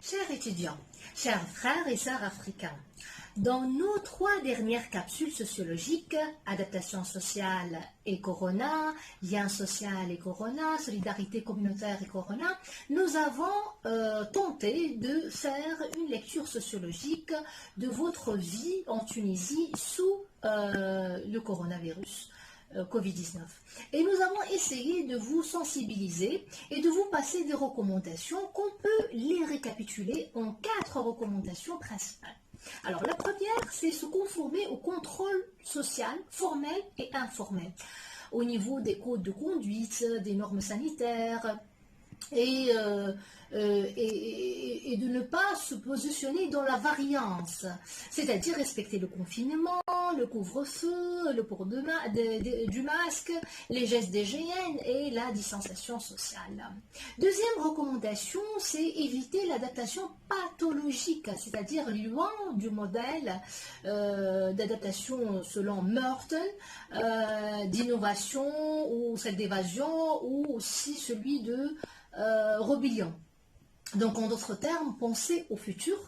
Chers étudiants, chers frères et sœurs africains, dans nos 3 dernières capsules sociologiques, adaptation sociale et corona, lien social et corona, solidarité communautaire et corona, nous avons tenté de faire une lecture sociologique de votre vie en Tunisie sous le coronavirus. Covid-19. Et nous avons essayé de vous sensibiliser et de vous passer des recommandations qu'on peut les récapituler en 4 recommandations principales. Alors la première, c'est se conformer au contrôle social, formel et informel, au niveau des codes de conduite, des normes sanitaires, et de ne pas se positionner dans la variance, c'est-à-dire respecter le confinement, le couvre-feu, le port du masque, les gestes d'hygiène et la distanciation sociale. Deuxième recommandation, c'est éviter l'adaptation pathologique, c'est-à-dire loin du modèle d'adaptation selon Merton, d'innovation ou celle d'évasion, ou aussi celui de Robilion. Donc, en d'autres termes, pensez au futur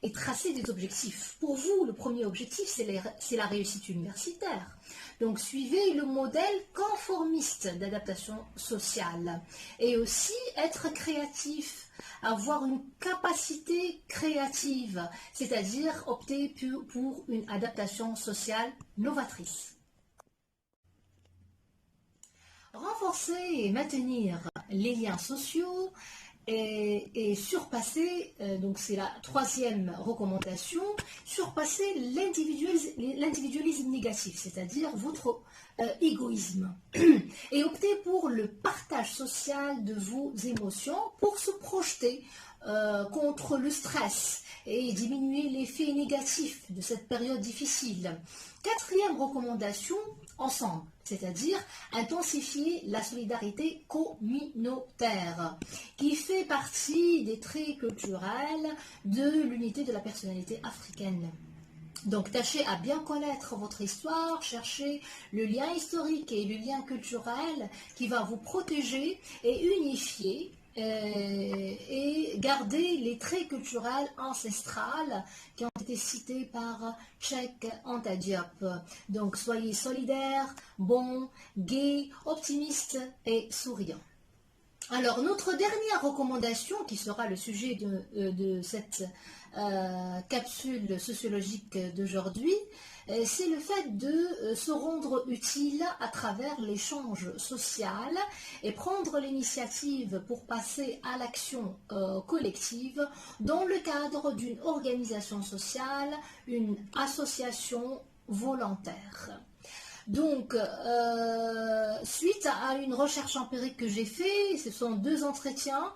et tracer des objectifs. Pour vous, le premier objectif, c'est la réussite universitaire. Donc, suivez le modèle conformiste d'adaptation sociale. Et aussi, être créatif, avoir une capacité créative, c'est-à-dire opter pour une adaptation sociale novatrice. Renforcer et maintenir les liens sociaux et surpasser, donc c'est la 3e recommandation, surpasser l'individualisme négatif, c'est-à-dire votre égoïsme, et opter pour le partage social de vos émotions pour se projeter contre le stress et diminuer l'effet négatif de cette période difficile. 4e recommandation, ensemble, c'est-à-dire intensifier la solidarité communautaire, qui fait partie des traits culturels de l'unité de la personnalité africaine. Donc, tâchez à bien connaître votre histoire, cherchez le lien historique et le lien culturel qui va vous protéger et unifier et garder les traits culturels ancestrales qui ont été cités par Cheikh Anta Diop. Donc, soyez solidaires, bons, gais, optimistes et souriants. Alors, notre dernière recommandation, qui sera le sujet de cette capsule sociologique d'aujourd'hui, c'est le fait de se rendre utile à travers l'échange social et prendre l'initiative pour passer à l'action collective dans le cadre d'une organisation sociale, une association volontaire. Donc, suite à une recherche empirique que j'ai faite, ce sont 2 entretiens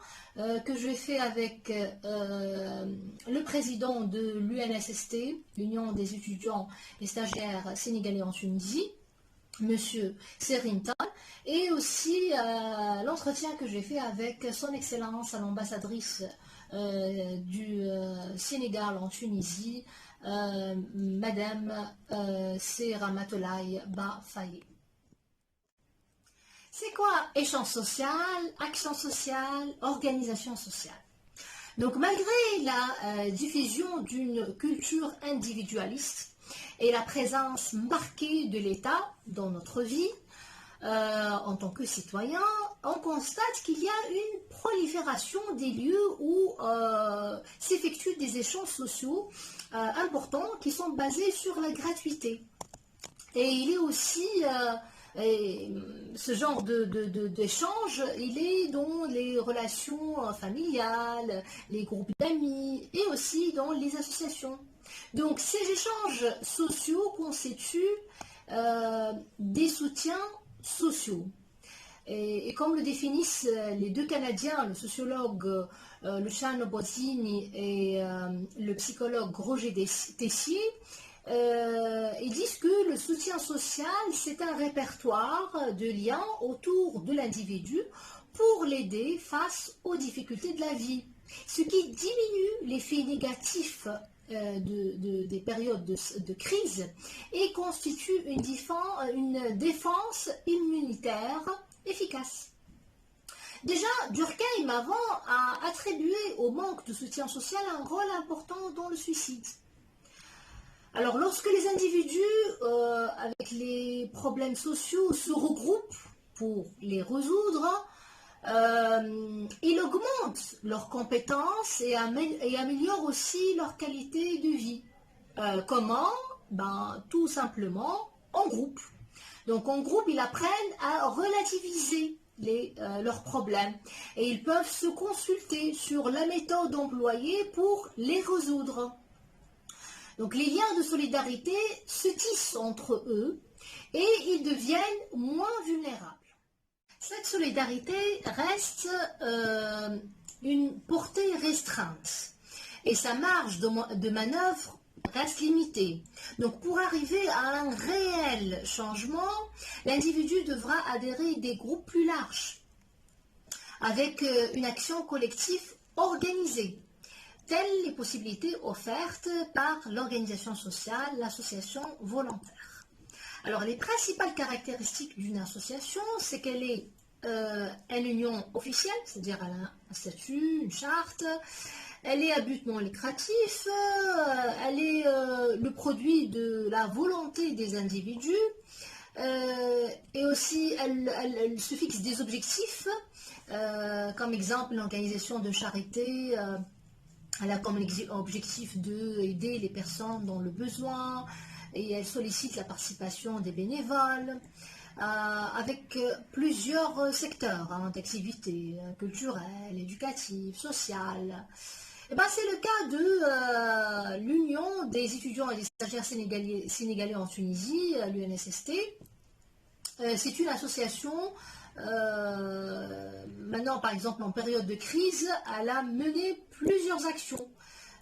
que j'ai fait avec le président de l'UNSST, l'Union des étudiants et stagiaires sénégalais en Tunisie, Monsieur Serine Tall, et aussi l'entretien que j'ai fait avec son Excellence l'ambassadrice du Sénégal en Tunisie, Madame Ramatoulaye Ba Faye. C'est quoi échange social, action sociale, organisation sociale? Donc, malgré la diffusion d'une culture individualiste et la présence marquée de l'État dans notre vie, en tant que citoyen, on constate qu'il y a une prolifération des lieux où s'effectuent des échanges sociaux importants qui sont basés sur la gratuité. Et il est aussi, ce genre d'échange, il est dans les relations familiales, les groupes d'amis et aussi dans les associations. Donc ces échanges sociaux constituent des soutiens sociaux. Et comme le définissent les 2 Canadiens, le sociologue Luciano Bozzini et le psychologue Roger Tessier, ils disent que le soutien social, c'est un répertoire de liens autour de l'individu pour l'aider face aux difficultés de la vie, ce qui diminue l'effet négatif des périodes de crise et constitue une défense immunitaire efficace. Déjà, Durkheim avant a attribué au manque de soutien social un rôle important dans le suicide. Alors, lorsque les individus avec les problèmes sociaux se regroupent pour les résoudre, ils augmentent leurs compétences et améliorent aussi leur qualité de vie. Comment? Tout simplement en groupe. Donc en groupe, ils apprennent à relativiser leurs problèmes et ils peuvent se consulter sur la méthode employée pour les résoudre. Donc les liens de solidarité se tissent entre eux et ils deviennent moins vulnérables. Cette solidarité reste une portée restreinte et sa marge de manœuvre reste limitée. Donc pour arriver à un réel changement, l'individu devra adhérer à des groupes plus larges avec une action collective organisée, telles les possibilités offertes par l'organisation sociale, l'association volontaire. Alors les principales caractéristiques d'une association, c'est qu'elle est une union officielle, c'est-à-dire elle a un statut, une charte, elle est à but non lucratif, elle est le produit de la volonté des individus, et aussi elle se fixe des objectifs, comme exemple l'organisation de charité, elle a comme objectif d'aider les personnes dans le besoin, et elle sollicite la participation des bénévoles, avec plusieurs secteurs d'activités culturelles, éducatives, sociales. C'est le cas de l'Union des étudiants et des stagiaires sénégalais en Tunisie, l'UNSST. C'est une association, maintenant par exemple en période de crise, elle a mené plusieurs actions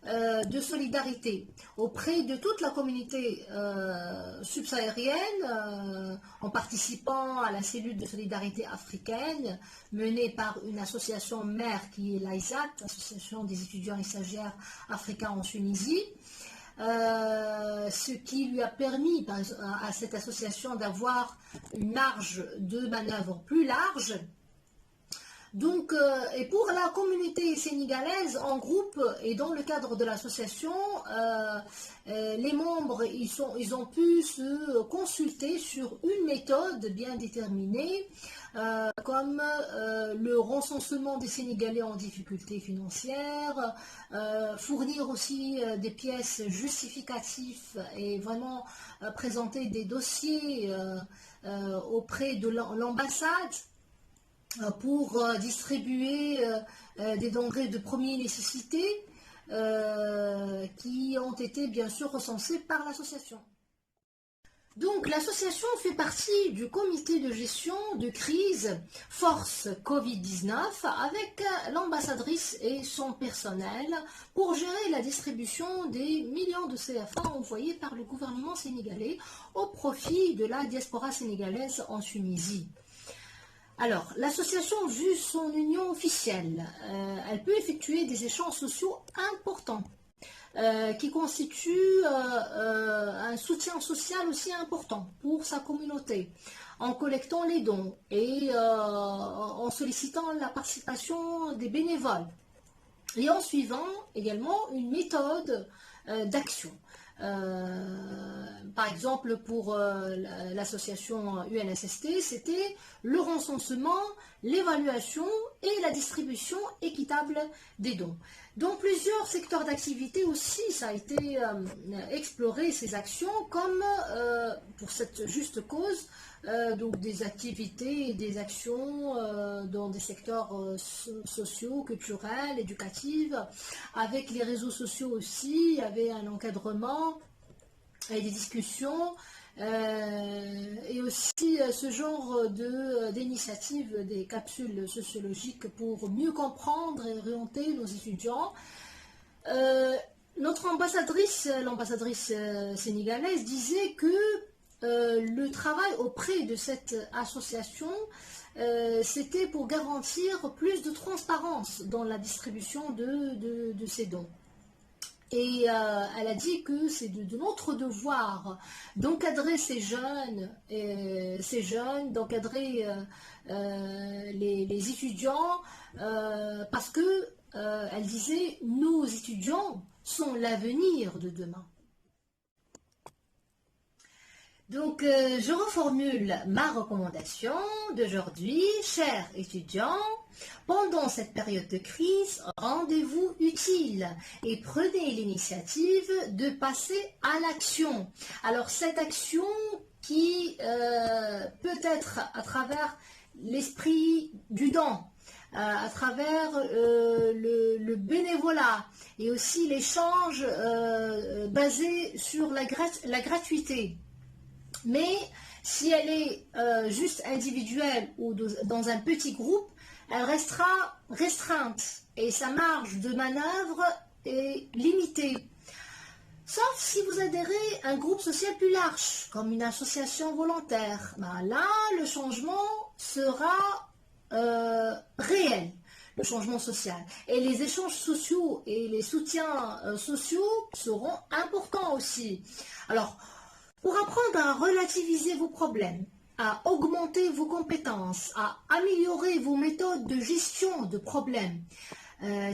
de solidarité auprès de toute la communauté subsaharienne, en participant à la cellule de solidarité africaine menée par une association mère qui est l'AISAT, l'association des étudiants et stagiaires africains en Tunisie, ce qui lui a permis à cette association d'avoir une marge de manœuvre plus large. Donc, et pour la communauté sénégalaise, en groupe et dans le cadre de l'association, les membres, ils ont pu se consulter sur une méthode bien déterminée, comme le recensement des Sénégalais en difficulté financière, fournir aussi des pièces justificatives et vraiment présenter des dossiers auprès de l'ambassade, pour distribuer des denrées de première nécessité qui ont été bien sûr recensées par l'association. Donc l'association fait partie du comité de gestion de crise Force Covid-19 avec l'ambassadrice et son personnel pour gérer la distribution des millions de CFA envoyés par le gouvernement sénégalais au profit de la diaspora sénégalaise en Tunisie. Alors, l'association, vu son union officielle, elle peut effectuer des échanges sociaux importants, qui constituent un soutien social aussi important pour sa communauté, en collectant les dons et en sollicitant la participation des bénévoles, et en suivant également une méthode d'action. Par exemple, pour l'association UNSST, c'était le recensement, l'évaluation et la distribution équitable des dons. Dans plusieurs secteurs d'activité aussi, ça a été exploré, ces actions, comme pour cette juste cause, donc des activités et des actions dans des secteurs sociaux, culturels, éducatifs, avec les réseaux sociaux aussi, il y avait un encadrement et des discussions, et aussi ce genre d'initiative, des capsules sociologiques pour mieux comprendre et orienter nos étudiants. Notre ambassadrice, l'ambassadrice sénégalaise, disait que le travail auprès de cette association, c'était pour garantir plus de transparence dans la distribution de ces dons. Et elle a dit que c'est de notre devoir d'encadrer ces jeunes, d'encadrer les étudiants, parce que, elle disait, nos étudiants sont l'avenir de demain. Donc, je reformule ma recommandation d'aujourd'hui. Chers étudiants, pendant cette période de crise, rendez-vous utile et prenez l'initiative de passer à l'action. Alors, cette action qui peut être à travers l'esprit du don, à travers le bénévolat et aussi l'échange basé sur la gratuité. Mais si elle est juste individuelle ou dans un petit groupe, elle restera restreinte et sa marge de manœuvre est limitée. Sauf si vous adhérez à un groupe social plus large, comme une association volontaire. Ben là, le changement sera réel, le changement social. Et les échanges sociaux et les soutiens sociaux seront importants aussi. Alors, pour apprendre à relativiser vos problèmes, à augmenter vos compétences, à améliorer vos méthodes de gestion de problèmes,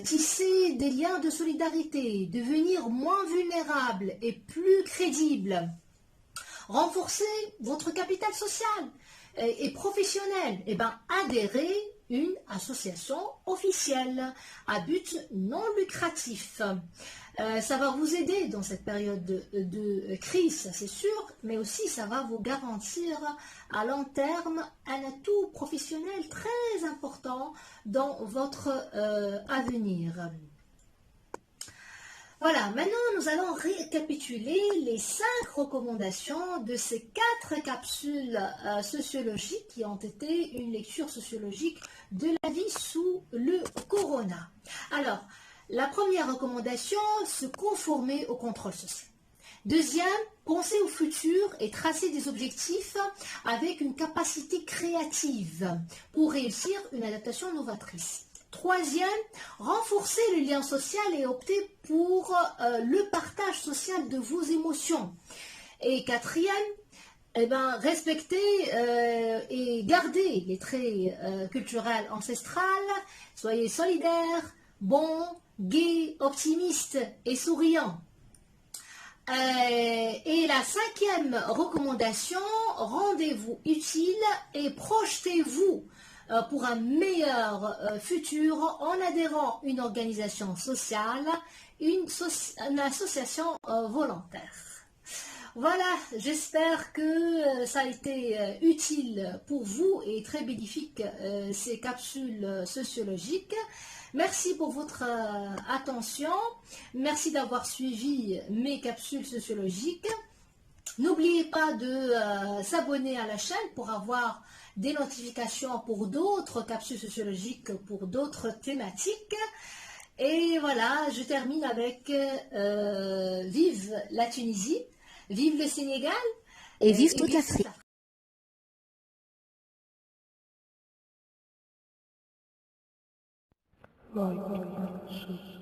tisser des liens de solidarité, devenir moins vulnérable et plus crédible, renforcer votre capital social et professionnel, et ben adhérez une association officielle à but non lucratif. Ça va vous aider dans cette période de crise, ça c'est sûr, mais aussi ça va vous garantir à long terme un atout professionnel très important dans votre avenir. Voilà, maintenant nous allons récapituler les 5 recommandations de ces 4 capsules sociologiques qui ont été une lecture sociologique de la vie sous le corona. Alors, la première recommandation, se conformer au contrôle social. Deuxième, penser au futur et tracer des objectifs avec une capacité créative pour réussir une adaptation novatrice. Troisième, renforcer le lien social et opter pour le partage social de vos émotions. Et quatrième, respecter et garder les traits culturels ancestrales, soyez solidaires, bons, gais, optimistes et souriants. Et la 5e recommandation, rendez-vous utile et projetez-vous pour un meilleur futur en adhérant à une organisation sociale, une association volontaire. Voilà, j'espère que ça a été utile pour vous et très bénéfique ces capsules sociologiques. Merci pour votre attention. Merci d'avoir suivi mes capsules sociologiques. N'oubliez pas de s'abonner à la chaîne pour avoir des notifications pour d'autres capsules sociologiques, pour d'autres thématiques. Et voilà, je termine avec vive la Tunisie, vive le Sénégal et vive toute l'Afrique. Like